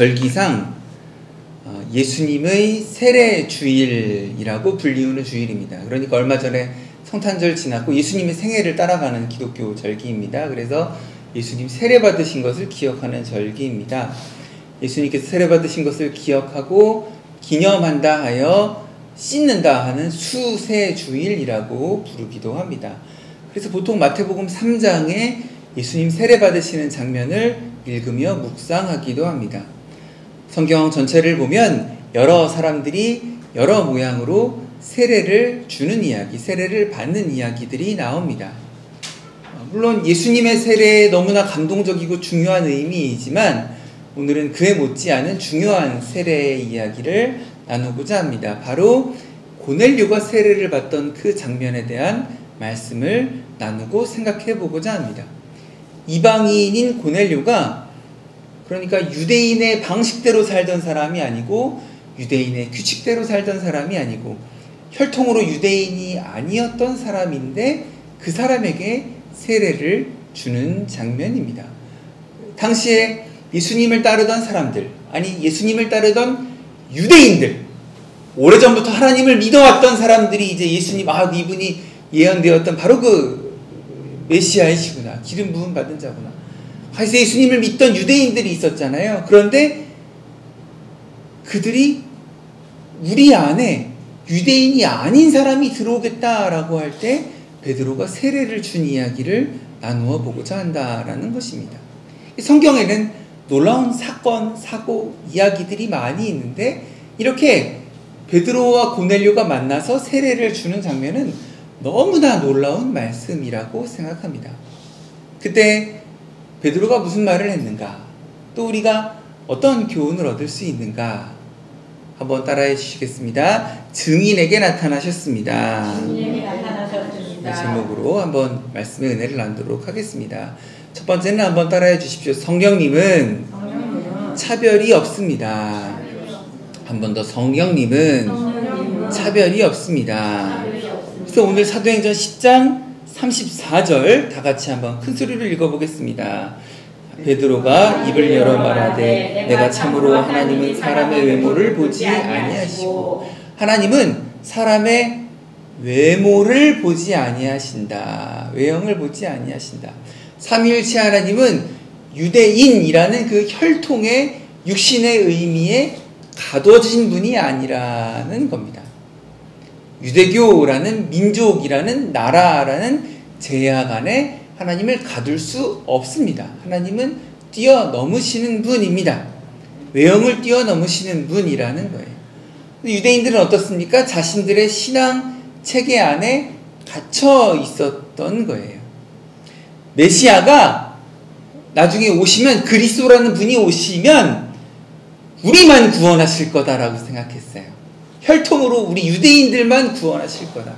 절기상 예수님의 세례 주일이라고 불리우는 주일입니다. 그러니까 얼마 전에 성탄절 지났고 예수님의 생애를 따라가는 기독교 절기입니다. 그래서 예수님 세례 받으신 것을 기억하는 절기입니다. 예수님께서 세례 받으신 것을 기억하고 기념한다 하여 씻는다 하는 수세주일이라고 부르기도 합니다. 그래서 보통 마태복음 3장에 예수님 세례 받으시는 장면을 읽으며 묵상하기도 합니다. 성경 전체를 보면 여러 사람들이 여러 모양으로 세례를 주는 이야기, 세례를 받는 이야기들이 나옵니다. 물론 예수님의 세례에 너무나 감동적이고 중요한 의미이지만 오늘은 그에 못지않은 중요한 세례의 이야기를 나누고자 합니다. 바로 고넬료가 세례를 받던 그 장면에 대한 말씀을 나누고 생각해 보고자 합니다. 이방인인 고넬료가 그러니까 유대인의 방식대로 살던 사람이 아니고 유대인의 규칙대로 살던 사람이 아니고 혈통으로 유대인이 아니었던 사람인데 그 사람에게 세례를 주는 장면입니다. 당시에 예수님을 따르던 사람들, 아니 예수님을 따르던 유대인들, 오래전부터 하나님을 믿어왔던 사람들이 이제 예수님, 이분이 예언되었던 바로 그 메시아이시구나, 기름 부음 받은 자구나. 그래서 예수님을 믿던 유대인들이 있었잖아요. 그런데 그들이 우리 안에 유대인이 아닌 사람이 들어오겠다라고 할 때 베드로가 세례를 준 이야기를 나누어 보고자 한다라는 것입니다. 성경에는 놀라운 사건, 사고, 이야기들이 많이 있는데 이렇게 베드로와 고넬료가 만나서 세례를 주는 장면은 너무나 놀라운 말씀이라고 생각합니다. 그때 베드로가 무슨 말을 했는가? 또 우리가 어떤 교훈을 얻을 수 있는가? 한번 따라해 주시겠습니다. 증인에게 나타나셨습니다. 증인에게 나타나셨습니다. 이 제목으로 한번 말씀의 은혜를 나누도록 하겠습니다. 첫 번째는 한번 따라해 주십시오. 성령님은 차별이 없습니다. 한 번 더, 성령님은 차별이 없습니다. 그래서 오늘 사도행전 10장 34절 다 같이 한번 큰 소리로 읽어보겠습니다. 베드로가 입을 열어 말하되 내가 참으로 하나님은 사람의 외모를 보지 아니하시고, 하나님은 사람의 외모를 보지 아니하신다. 외형을 보지 아니하신다. 삼위일체 하나님은 유대인이라는 그 혈통의 육신의 의미에 가둬진 분이 아니라는 겁니다. 유대교라는 민족이라는 나라라는 제약 안에 하나님을 가둘 수 없습니다. 하나님은 뛰어넘으시는 분입니다. 외형을 뛰어넘으시는 분이라는 거예요. 유대인들은 어떻습니까? 자신들의 신앙 체계 안에 갇혀 있었던 거예요. 메시아가 나중에 오시면, 그리스도라는 분이 오시면 우리만 구원하실 거다라고 생각했어요. 혈통으로 우리 유대인들만 구원하실 거다.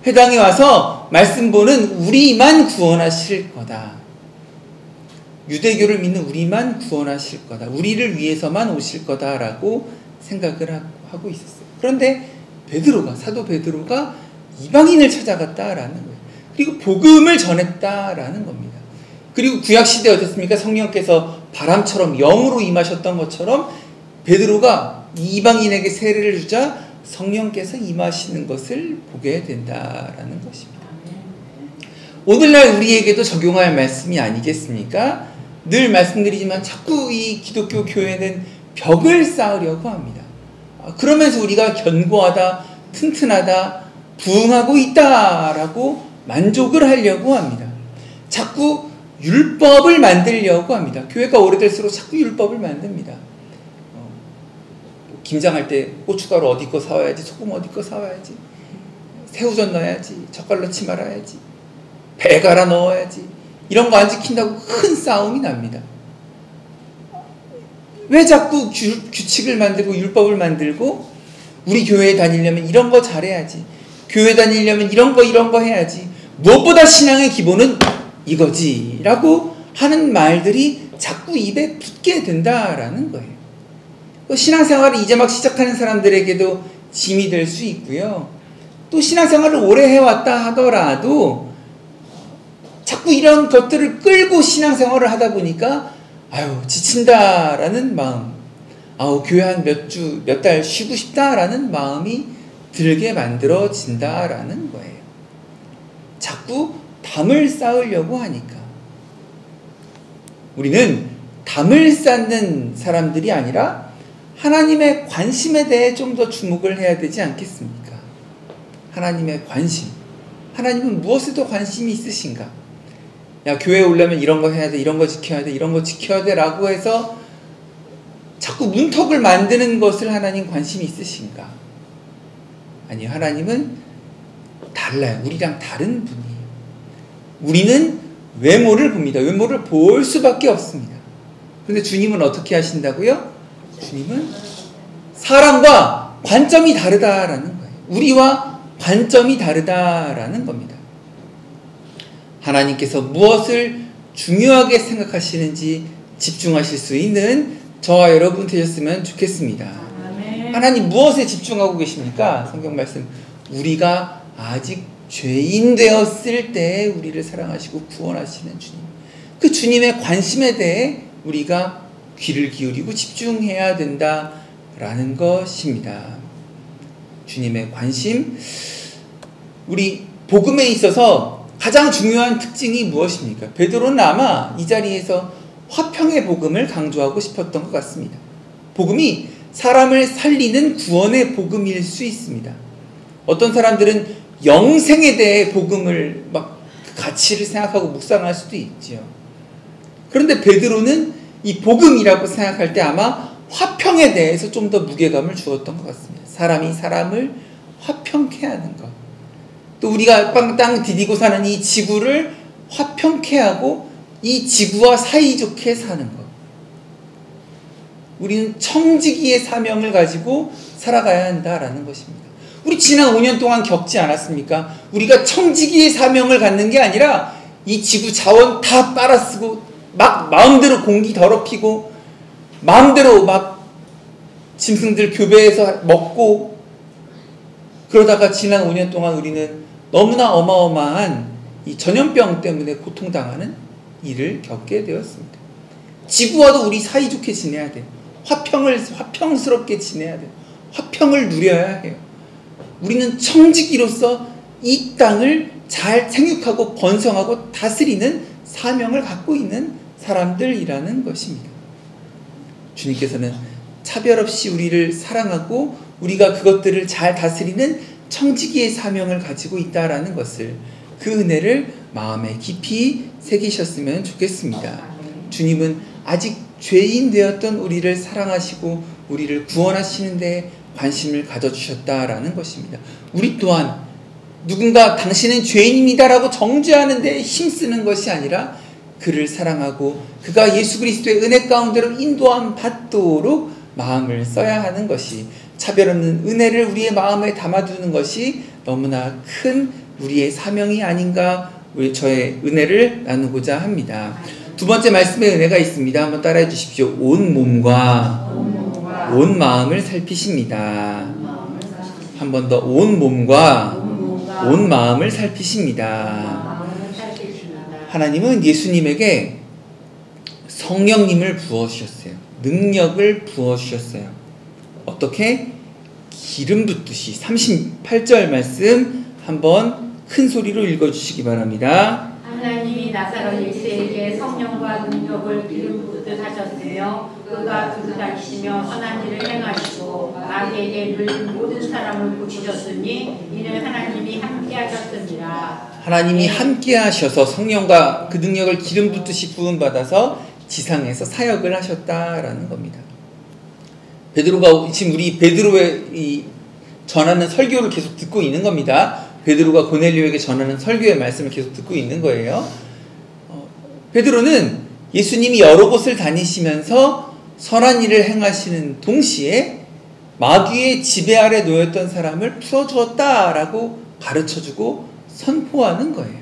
회당에 와서 말씀 보는 우리만 구원하실 거다. 유대교를 믿는 우리만 구원하실 거다. 우리를 위해서만 오실 거다라고 생각을 하고 있었어요. 그런데 베드로가, 사도 베드로가 이방인을 찾아갔다라는 거예요. 그리고 복음을 전했다라는 겁니다. 그리고 구약시대 어땠습니까? 성령께서 바람처럼 영으로 임하셨던 것처럼 베드로가 이방인에게 세례를 주자 성령께서 임하시는 것을 보게 된다라는 것입니다. 오늘날 우리에게도 적용할 말씀이 아니겠습니까? 늘 말씀드리지만 자꾸 이 기독교 교회는 벽을 쌓으려고 합니다. 그러면서 우리가 견고하다, 튼튼하다, 부흥하고 있다라고 만족을 하려고 합니다. 자꾸 율법을 만들려고 합니다. 교회가 오래될수록 자꾸 율법을 만듭니다. 김장할 때 고춧가루 어디 거 사와야지, 소금 어디 거 사와야지, 새우젓 넣어야지, 젓갈 넣지 말아야지, 배 갈아 넣어야지, 이런 거 안 지킨다고 큰 싸움이 납니다. 왜 자꾸 규칙을 만들고 율법을 만들고, 우리 교회에 다니려면 이런 거 잘해야지, 교회 다니려면 이런 거 해야지, 무엇보다 신앙의 기본은 이거지 라고 하는 말들이 자꾸 입에 붙게 된다라는 거예요. 신앙생활을 이제 막 시작하는 사람들에게도 짐이 될 수 있고요. 또 신앙생활을 오래 해왔다 하더라도 자꾸 이런 것들을 끌고 신앙생활을 하다 보니까 지친다라는 마음, 교회 한 몇 달 쉬고 싶다라는 마음이 들게 만들어진다라는 거예요. 자꾸 담을 쌓으려고 하니까. 우리는 담을 쌓는 사람들이 아니라 하나님의 관심에 대해 좀 더 주목을 해야 되지 않겠습니까? 하나님의 관심. 하나님은 무엇에도 관심이 있으신가? 야, 교회에 오려면 이런 거 해야 돼, 이런 거 지켜야 돼, 이런 거 지켜야 돼 라고 해서 자꾸 문턱을 만드는 것을 하나님 관심이 있으신가? 아니요, 하나님은 달라요. 우리랑 다른 분이에요. 우리는 외모를 봅니다. 외모를 볼 수밖에 없습니다. 그런데 주님은 어떻게 하신다고요? 주님은 사람과 관점이 다르다라는 거예요. 우리와 관점이 다르다라는 겁니다. 하나님께서 무엇을 중요하게 생각하시는지 집중하실 수 있는 저와 여러분 되셨으면 좋겠습니다. 하나님 무엇에 집중하고 계십니까? 성경 말씀, 우리가 아직 죄인 되었을 때 우리를 사랑하시고 구원하시는 주님, 그 주님의 관심에 대해 우리가 귀를 기울이고 집중해야 된다라는 것입니다. 주님의 관심, 우리 복음에 있어서 가장 중요한 특징이 무엇입니까? 베드로는 아마 이 자리에서 화평의 복음을 강조하고 싶었던 것 같습니다. 복음이 사람을 살리는 구원의 복음일 수 있습니다. 어떤 사람들은 영생에 대해 복음을 막 가치를 생각하고 묵상할 수도 있지요. 그런데 베드로는 이 복음이라고 생각할 때 아마 화평에 대해서 좀 더 무게감을 주었던 것 같습니다. 사람이 사람을 화평케 하는 것. 또 우리가 땅 디디고 사는 이 지구를 화평케 하고 이 지구와 사이좋게 사는 것. 우리는 청지기의 사명을 가지고 살아가야 한다라는 것입니다. 우리 지난 5년 동안 겪지 않았습니까? 우리가 청지기의 사명을 갖는 게 아니라 이 지구 자원 다 빨아쓰고 막 마음대로 공기 더럽히고 마음대로 막 짐승들 교배해서 먹고, 그러다가 지난 5년 동안 우리는 너무나 어마어마한 이 전염병 때문에 고통당하는 일을 겪게 되었습니다. 지구와도 우리 사이좋게 지내야 돼요. 화평스럽게 지내야 돼요. 화평을 누려야 해요. 우리는 청지기로서 이 땅을 잘 생육하고 번성하고 다스리는 사명을 갖고 있는 사람들이라는 것입니다. 주님께서는 차별 없이 우리를 사랑하고 우리가 그것들을 잘 다스리는 청지기의 사명을 가지고 있다라는 것을, 그 은혜를 마음에 깊이 새기셨으면 좋겠습니다. 주님은 아직 죄인 되었던 우리를 사랑하시고 우리를 구원하시는 데 관심을 가져주셨다라는 것입니다. 우리 또한 누군가 당신은 죄인입니다라고 정죄하는 데 힘쓰는 것이 아니라 그를 사랑하고 그가 예수 그리스도의 은혜 가운데로 인도함 받도록 마음을 써야 하는 것이, 차별 없는 은혜를 우리의 마음에 담아두는 것이 너무나 큰 우리의 사명이 아닌가, 저의 은혜를 나누고자 합니다. 두 번째 말씀의 은혜가 있습니다. 한번 따라해 주십시오. 온 몸과 온 마음을 살피십니다. 한 번 더, 온 몸과 온 마음을 살피십니다. 하나님은 예수님에게 성령님을 부어주셨어요. 능력을 부어주셨어요. 어떻게? 기름 붓듯이. 38절 말씀 한번 큰 소리로 읽어주시기 바랍니다. 하나님이 나사로 예수에게 성령과 능력을 기름 붓듯 하셨으며 그가 두루 다니시며 선한 일을 행하시고 마귀에게 물린 모든 사람을 고치셨으니 이는 하나님이 함께 하셨습니다. 하나님이 함께 하셔서 성령과 그 능력을 기름 붓듯이 부음받아서 지상에서 사역을 하셨다라는 겁니다. 베드로가 지금 우리 베드로의 이 전하는 설교를 계속 듣고 있는 겁니다. 베드로가 고넬료에게 전하는 설교의 말씀을 계속 듣고 있는 거예요. 베드로는 예수님이 여러 곳을 다니시면서 선한 일을 행하시는 동시에 마귀의 지배 아래 놓였던 사람을 풀어주었다라고 가르쳐주고 선포하는 거예요.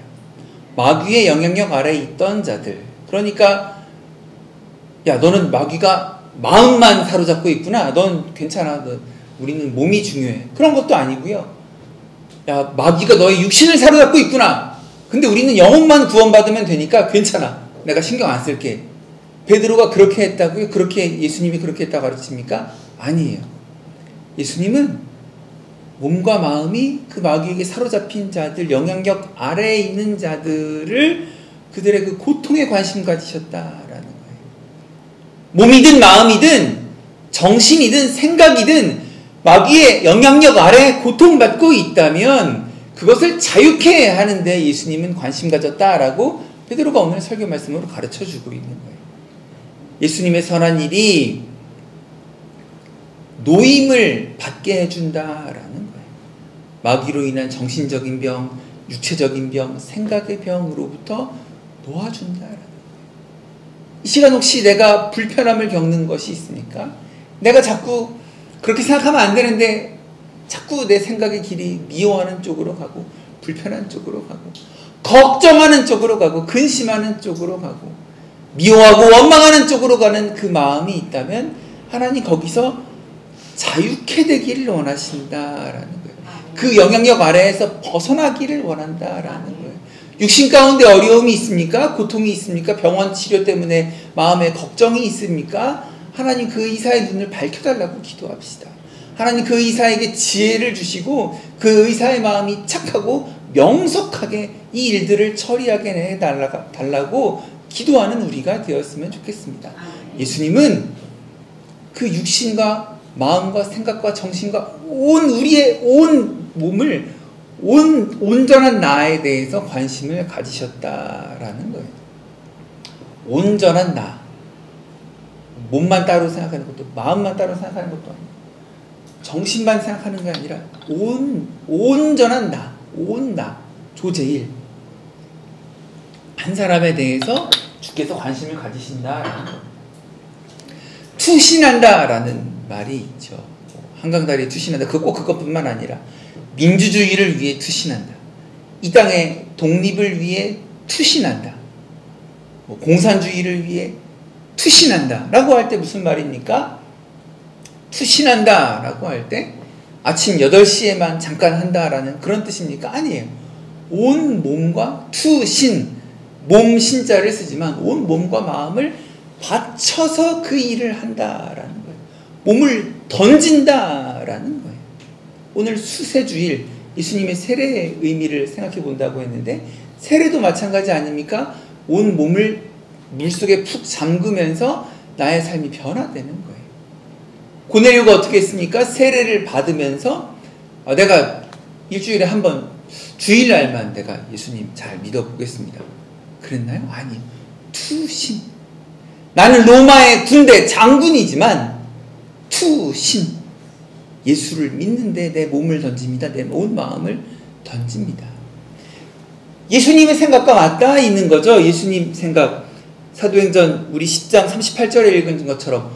마귀의 영향력 아래에 있던 자들, 그러니까 야, 너는 마귀가 마음만 사로잡고 있구나, 넌 괜찮아, 우리는 몸이 중요해, 그런 것도 아니고요. 야, 마귀가 너의 육신을 사로잡고 있구나, 근데 우리는 영혼만 구원받으면 되니까 괜찮아, 내가 신경 안 쓸게, 베드로가 그렇게 했다고요? 그렇게 예수님이 그렇게 했다고 가르칩니까? 아니에요. 예수님은 몸과 마음이 그 마귀에게 사로잡힌 자들, 영향력 아래에 있는 자들을 그들의 그 고통에 관심 가지셨다라는 거예요. 몸이든 마음이든 정신이든 생각이든 마귀의 영향력 아래 고통받고 있다면 그것을 자유케 하는데 예수님은 관심 가졌다라고 베드로가 오늘 설교 말씀으로 가르쳐주고 있는 거예요. 예수님의 선한 일이 노임을 받게 해준다라는 거예요. 마귀로 인한 정신적인 병, 육체적인 병, 생각의 병으로부터 놓아준다라는 거예요. 이 시간 혹시 내가 불편함을 겪는 것이 있습니까? 내가 자꾸 그렇게 생각하면 안 되는데 자꾸 내 생각의 길이 미워하는 쪽으로 가고 불편한 쪽으로 가고 걱정하는 쪽으로 가고 근심하는 쪽으로 가고 미워하고 원망하는 쪽으로 가는 그 마음이 있다면 하나님 거기서 자유케 되기를 원하신다라는 거예요. 그 영향력 아래에서 벗어나기를 원한다라는 거예요. 육신 가운데 어려움이 있습니까? 고통이 있습니까? 병원 치료 때문에 마음에 걱정이 있습니까? 하나님 그 의사의 눈을 밝혀달라고 기도합시다. 하나님 그 의사에게 지혜를 주시고 그 의사의 마음이 착하고 명석하게 이 일들을 처리하게 해달라고 기도하는 우리가 되었으면 좋겠습니다. 예수님은 그 육신과 마음과 생각과 정신과 우리의 온 몸을 온전한 나에 대해서 관심을 가지셨다라는 거예요. 온전한 나. 몸만 따로 생각하는 것도 마음만 따로 생각하는 것도 아니고 정신만 생각하는 게 아니라 온전한 나, 온 나, 조제일 한 사람에 대해서 주께서 관심을 가지신다라는 거예요. 투신한다라는 말이 있죠. 한강다리에 투신한다. 꼭 그것뿐만 아니라 민주주의를 위해 투신한다. 이 땅의 독립을 위해 투신한다. 공산주의를 위해 투신한다 라고 할 때 무슨 말입니까? 투신한다 라고 할 때 아침 8시에만 잠깐 한다라는 그런 뜻입니까? 아니에요. 온 몸과 투신, 몸 신자를 쓰지만 온 몸과 마음을 바쳐서 그 일을 한다라는 거예요. 몸을 던진다라는 거예요. 오늘 수세주일 예수님의 세례의 의미를 생각해 본다고 했는데 세례도 마찬가지 아닙니까? 온 몸을 물속에 푹 잠그면서 나의 삶이 변화되는 거예요. 고넬료가 어떻게 했습니까? 세례를 받으면서 내가 일주일에 한 번 주일날만 내가 예수님 잘 믿어보겠습니다. 그랬나요? 아니요. 투신. 나는 로마의 군대 장군이지만 투신. 예수를 믿는데 내 몸을 던집니다. 내 온 마음을 던집니다. 예수님의 생각과 맞닿아 있는 거죠. 예수님 생각. 사도행전 우리 10장 38절에 읽은 것처럼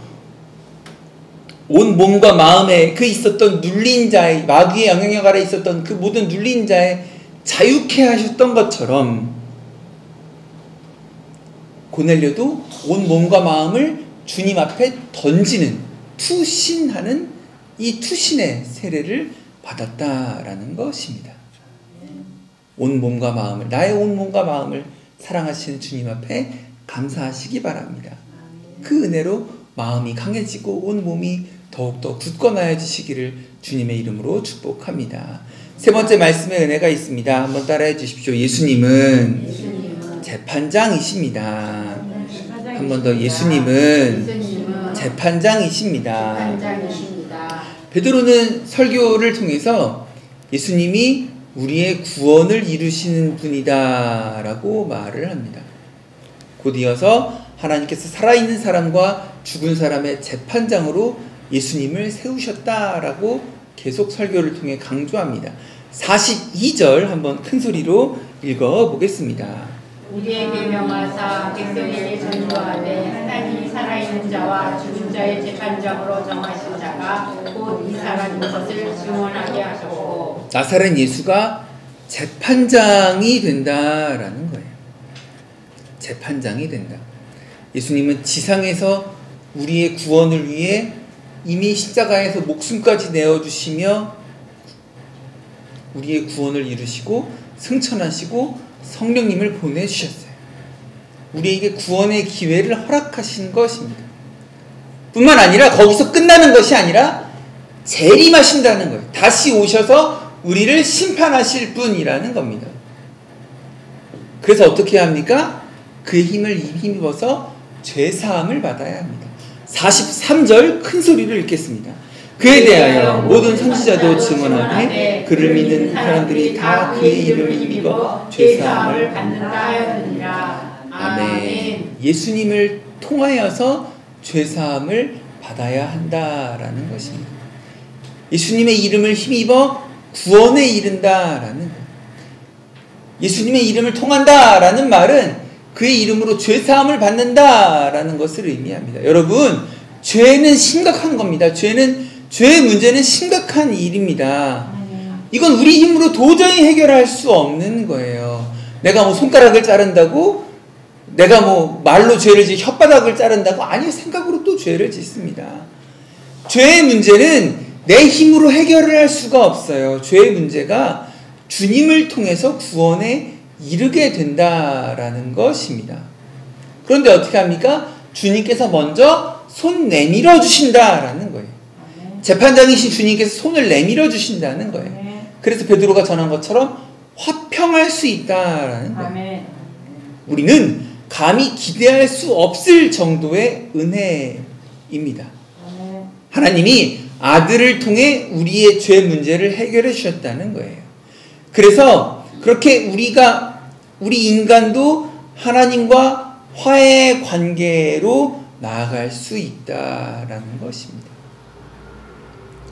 온 몸과 마음에 그 있었던 눌린 자의 마귀의 영향력 아래 있었던 그 모든 눌린 자의 자유케 하셨던 것처럼 고넬료도 온 몸과 마음을 주님 앞에 던지는 투신하는 이 투신의 세례를 받았다라는 것입니다. 온 몸과 마음을 나의 온 몸과 마음을 사랑하시는 주님 앞에 감사하시기 바랍니다. 그 은혜로 마음이 강해지고 온 몸이 더욱더 굳건하여지시기를 주님의 이름으로 축복합니다. 세 번째 말씀의 은혜가 있습니다. 한번 따라해 주십시오. 예수님은 재판장이십니다. 한 번 더 예수님은 재판장이십니다. 베드로는 설교를 통해서 예수님이 우리의 구원을 이루시는 분이다 라고 말을 합니다. 곧 이어서 하나님께서 살아있는 사람과 죽은 사람의 재판장으로 예수님을 세우셨다라고 계속 설교를 통해 강조합니다. 42절 한번 큰 소리로 읽어보겠습니다. 우리에게 명하사 백성에게 전도하되 하나님이 살아있는 자와 죽은 자의 재판장으로 정하신 자가 곧 이 사람인 것을 증언하게 하셨고 나사렛 예수가 재판장이 된다라는 거예요. 재판장이 된다. 예수님은 지상에서 우리의 구원을 위해 이미 십자가에서 목숨까지 내어주시며 우리의 구원을 이루시고 승천하시고 성령님을 보내주셨어요. 우리에게 구원의 기회를 허락하신 것입니다. 뿐만 아니라 거기서 끝나는 것이 아니라 재림하신다는 거예요. 다시 오셔서 우리를 심판하실 분이라는 겁니다. 그래서 어떻게 합니까? 그의 힘을 힘입어서 죄사함을 받아야 합니다. 43절 큰 소리를 읽겠습니다. 그에 대하여 모든 선지자도 증언하되 그를 믿는 사람들이 다 그의 이름을 힘입어 죄사함을 받는다 하였느니라. 아멘. 예수님을 통하여서 죄사함을 받아야 한다라는 것입니다. 예수님의 이름을 힘입어 구원에 이른다라는 거예요. 예수님의 이름을 통한다라는 말은 그의 이름으로 죄사함을 받는다라는 것을 의미합니다. 여러분, 죄는 심각한 겁니다. 죄의 문제는 심각한 일입니다. 이건 우리 힘으로 도저히 해결할 수 없는 거예요. 내가 뭐 손가락을 자른다고, 내가 뭐 말로 죄를 짓, 혓바닥을 자른다고, 아니, 생각으로 또 죄를 짓습니다. 죄의 문제는 내 힘으로 해결을 할 수가 없어요. 죄의 문제가 주님을 통해서 구원에 이르게 된다라는 것입니다. 그런데 어떻게 합니까? 주님께서 먼저 손 내밀어 주신다라는 거예요. 재판장이신 주님께서 손을 내밀어 주신다는 거예요. 그래서 베드로가 전한 것처럼 화평할 수 있다라는 거예요. 우리는 감히 기대할 수 없을 정도의 은혜입니다. 하나님이 아들을 통해 우리의 죄 문제를 해결해 주셨다는 거예요. 그래서 그렇게 우리 인간도 하나님과 화해의 관계로 나아갈 수 있다라는 것입니다.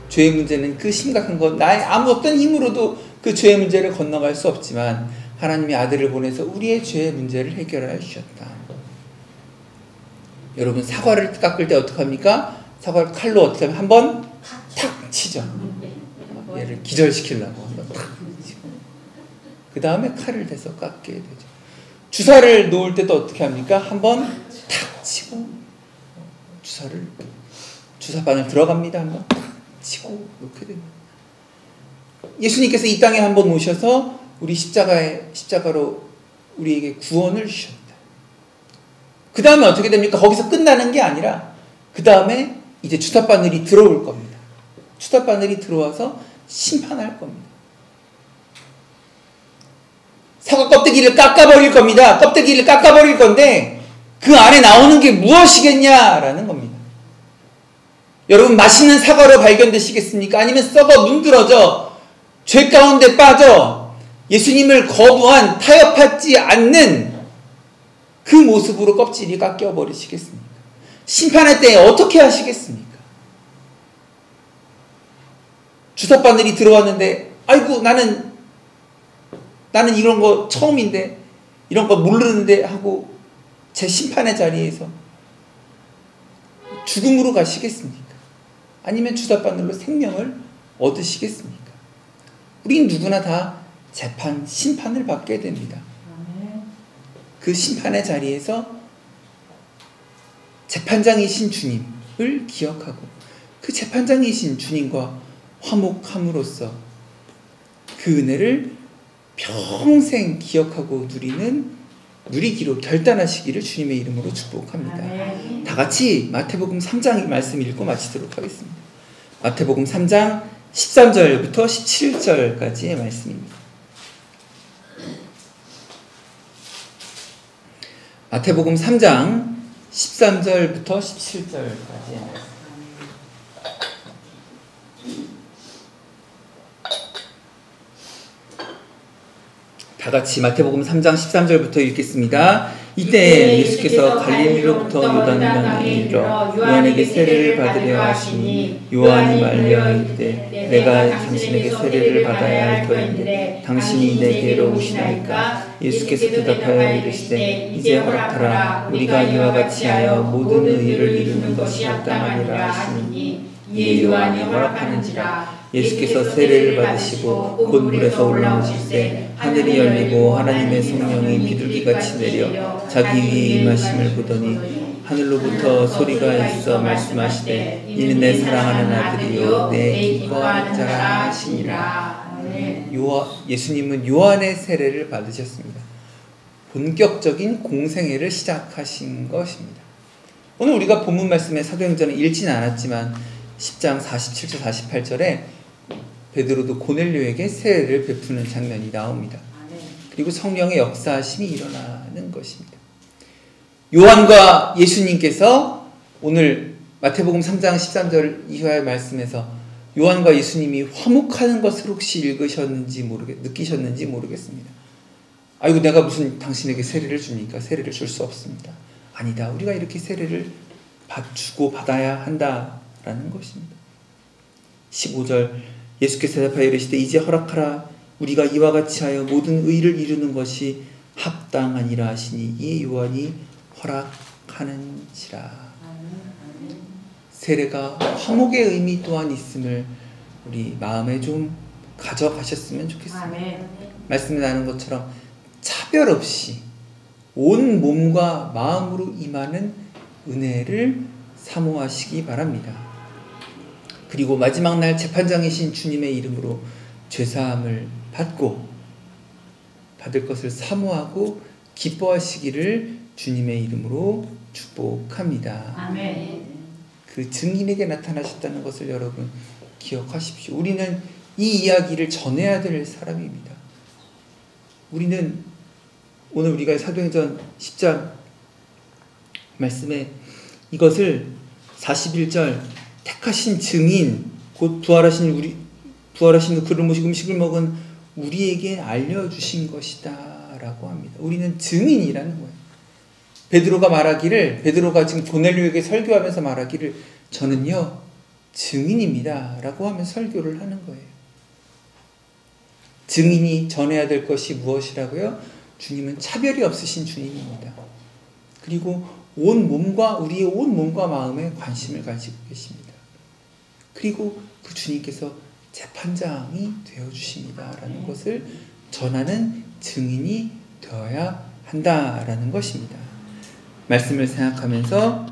죄의 문제는 그 심각한 것, 나의 아무 어떤 힘으로도 그 죄의 문제를 건너갈 수 없지만 하나님이 아들을 보내서 우리의 죄의 문제를 해결해 주셨다. 여러분, 사과를 깎을 때 어떻게 합니까? 사과를 칼로 어떻게 하면 한번 탁 치죠. 얘를 기절시키려고 한번 탁 치고 그 다음에 칼을 대서 깎게 되죠. 주사를 놓을 때도 어떻게 합니까? 한번 탁 치고 주사바늘 들어갑니다. 한번 탁 치고 놓게 됩니다. 예수님께서 이 땅에 한번 오셔서 우리 십자가로 우리에게 구원을 주셨다. 그 다음에 어떻게 됩니까? 거기서 끝나는 게 아니라 그 다음에 이제 주사바늘이 들어올 겁니다. 주사바늘이 들어와서 심판할 겁니다. 사과 껍데기를 깎아버릴 겁니다. 껍데기를 깎아버릴 건데 그 안에 나오는 게 무엇이겠냐라는 겁니다. 여러분, 맛있는 사과로 발견되시겠습니까? 아니면 썩어 문드러져 죄 가운데 빠져 예수님을 거부한, 타협하지 않는 그 모습으로 껍질이 깎여버리시겠습니까? 심판할 때 어떻게 하시겠습니까? 주사바늘이 들어왔는데 아이고 나는 이런 거 처음인데, 이런 거 모르는데 하고 제 심판의 자리에서 죽음으로 가시겠습니까? 아니면 주사바늘로 생명을 얻으시겠습니까? 우린 누구나 다 심판을 받게 됩니다. 그 심판의 자리에서 재판장이신 주님을 기억하고 그 재판장이신 주님과 화목함으로써 그 은혜를 평생 기억하고 누리기로 결단하시기를 주님의 이름으로 축복합니다. 다 같이 마태복음 3장 말씀 읽고 마치도록 하겠습니다. 마태복음 3장 13절부터 17절까지의 말씀입니다. 마태복음 3장 13절부터 17절까지의 말씀. 다 같이 마태복음 3장 13절부터 읽겠습니다. 이때 예수께서 갈릴리로부터 요단강에 이르러 요한에게 세례를 받으려 하시니 요한이 말려 이르되 내가 당신에게 세례를 받아야 할 터인데 당신이 내게로 오시나이까? 예수께서 대답하여 이르시되 이제 허락하라. 우리가 이와 같이 하여 모든 의를 이루는 것이 합당하니라 하시니 이에 요한이 허락하는지라. 예수께서 세례를 받으시고 곧 물에서 올라오실 때 하늘이 열리고 하나님의 성령이 비둘기같이 내려 자기 위에 임하심을 보더니 하늘로부터 소리가 있어 말씀하시되 이는 내 사랑하는 아들이요 내 기뻐하는 자라 하시니라. 예수님은 요한의 세례를 받으셨습니다. 본격적인 공생애를 시작하신 것입니다. 오늘 우리가 본문 말씀의 사도행전을 읽지는 않았지만 10장 47절 48절에 베드로도 고넬료에게 세례를 베푸는 장면이 나옵니다. 그리고 성령의 역사하심이 일어나는 것입니다. 요한과 예수님께서 오늘 마태복음 3장 13절 이하의 말씀에서 요한과 예수님이 화목하는 것을 혹시 느끼셨는지 모르겠습니다. 아이고 내가 무슨 당신에게 세례를 줍니까? 세례를 줄 수 없습니다. 아니다. 우리가 이렇게 세례를 주고 받아야 한다라는 것입니다. 15절 예수께서 대답하여 이르시되 이제 허락하라. 우리가 이와 같이 하여 모든 의를 이루는 것이 합당하니라 하시니 이 요한이 허락하는지라. 세례가 화목의 의미 또한 있음을 우리 마음에 좀 가져가셨으면 좋겠습니다. 말씀에 나눈 것처럼 차별 없이 온 몸과 마음으로 임하는 은혜를 사모하시기 바랍니다. 그리고 마지막 날 재판장이신 주님의 이름으로 죄사함을 받을 것을 사모하고 기뻐하시기를 주님의 이름으로 축복합니다. 아멘. 그 증인에게 나타나셨다는 것을 여러분 기억하십시오. 우리는 이 이야기를 전해야 될 사람입니다. 우리는 오늘 우리가 사도행전 10장 말씀에 이것을 41절 택하신 증인 곧 부활하신 그를 모시고 음식을 먹은 우리에게 알려주신 것이다 라고 합니다. 우리는 증인이라는 거예요. 베드로가 지금 고넬료에게 설교하면서 말하기를 저는요 증인입니다 라고 하면서 설교를 하는 거예요. 증인이 전해야 될 것이 무엇이라고요? 주님은 차별이 없으신 주님입니다. 그리고 우리의 온 몸과 마음에 관심을 가지고 계십니다. 그리고 그 주님께서 재판장이 되어주십니다라는 것을 전하는 증인이 되어야 한다라는 것입니다. 말씀을 생각하면서